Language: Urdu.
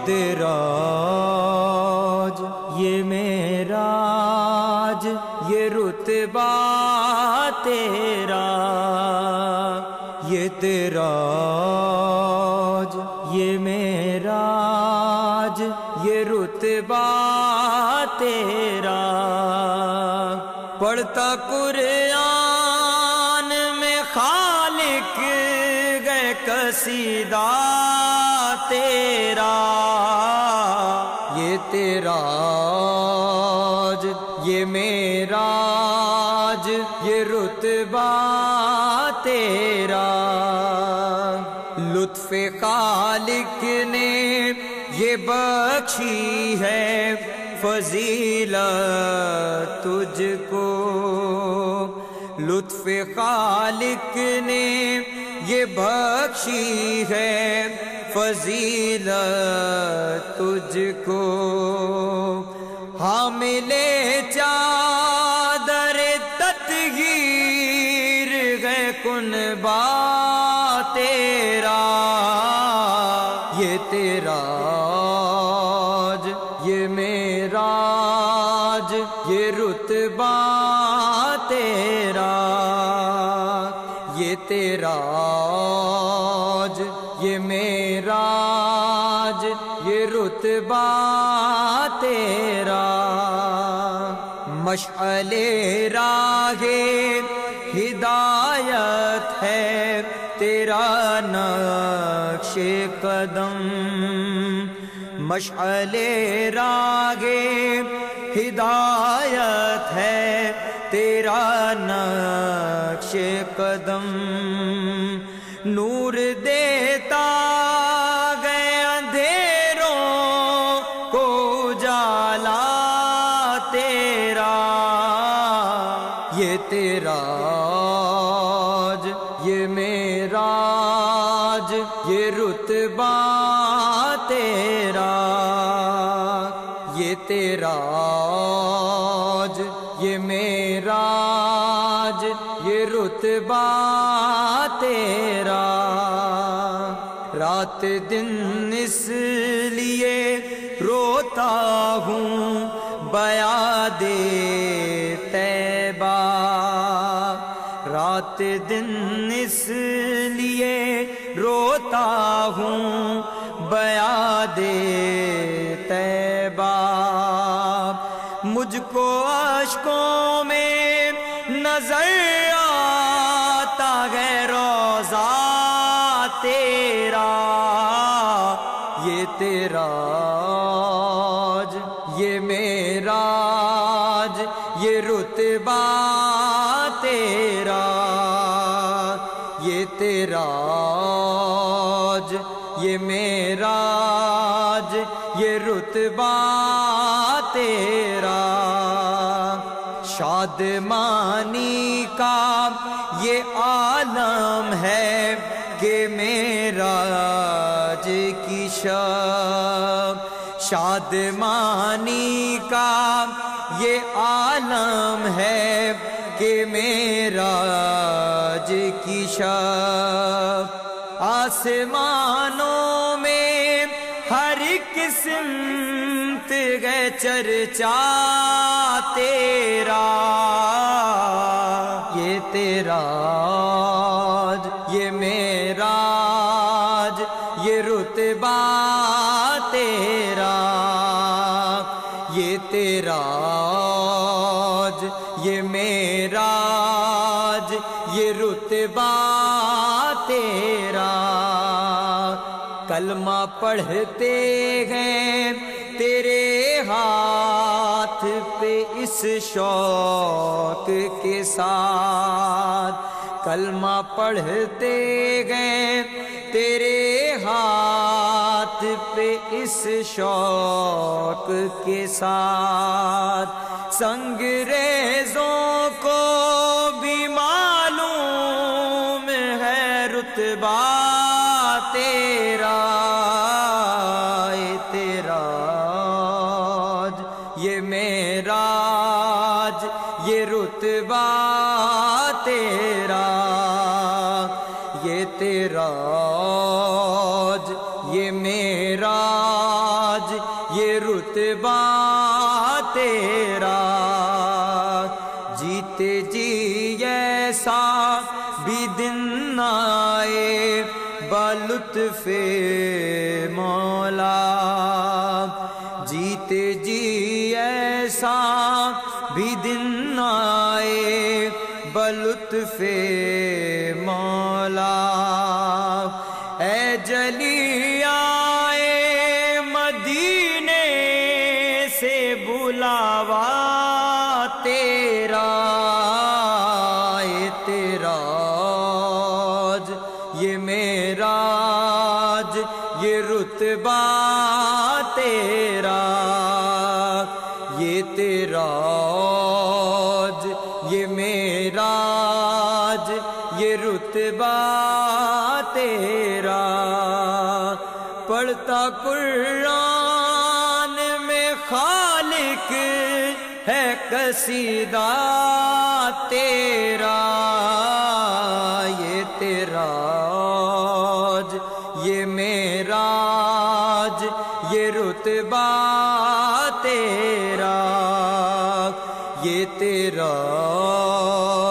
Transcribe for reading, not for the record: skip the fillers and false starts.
معراج یہ معراج یہ رتبہ تیرا، یہ تیراج یہ معراج یہ رتبہ تیرا۔ پڑھتا قرآن میں خالق گئے قصیدہ تیرا، یہ تیراج یہ معراج یہ رتبہ تیرا۔ لطف خالق نے یہ بخشی ہے فضیلت تجھ کو، لطف خالق نے یہ بخشی ہے فضیلت تجھ کو۔ حامل چادر تطہیر گئے کنبہ تیرا، یہ تیراج یہ معراج یہ رتبہ تیرا، یہ تیراج یہ معراج یہ رتبہ تیرا۔ مشعل راہ ہدایت ہے تیرا نقش قدم، مشعل راہ ہدایت ہے تیرا نقش قدم۔ نور دیتا گئے اندھیروں کو اجالا تیرا، یہ تیراج یہ معراج یہ رتبہ تیرا، یہ تیراج یہ معراج یہ رتبہ تیرا۔ رات دن اس لیے روتا ہوں بیاد طیبہ، رات دن اس لیے روتا ہوں بیاد طیبہ۔ مجھ کو اشکوں میں نظر آتا ہے روضہ تیرا، یہ تیراج یہ معراج یہ رتبہ تیرا، یہ تیراج یہ معراج یہ رتبہ تیرا۔ شادمانی کا یہ عالم ہے کہ معراج کی شب، شادمانی کا یہ عالم ہے کہ معراج کی شب۔ آسمانوں میں ہر قسمت گئے چرچا تیرا، یہ تیراج یہ معراج یہ رتبہ تیرا، یہ تیراج یہ معراج یہ رتبہ تیرا۔ کلمہ پڑھتے ہیں تیرے ہاتھ پہ اس شوق کے ساتھ، کلمہ پڑھتے ہیں تیرے ہاتھ پہ اس شوق کے ساتھ۔ سنگریزوں کو بھی معلوم ہے رتبہ تیرا، تیراج یہ معراج یہ رتبہ تیرا، یہ تیراج یہ معراج تیرا، جیتے جی ایسا بھی دن آئے بلطف مولا، جیتے جی ایسا بھی دن آئے بلطف مولا، اے جلی آئے مدینے سے بلاوا تیرا، اعتراج یہ معراج یہ رتبہ تیرا، یہ اعتراج یہ معراج یہ رتبہ تیرا، پڑھتا قرآن میں خالق ہے قصیدہ تیرا، یہ اعتراج یہ معراج یہ رتبہ تیرا، یہ اعتراج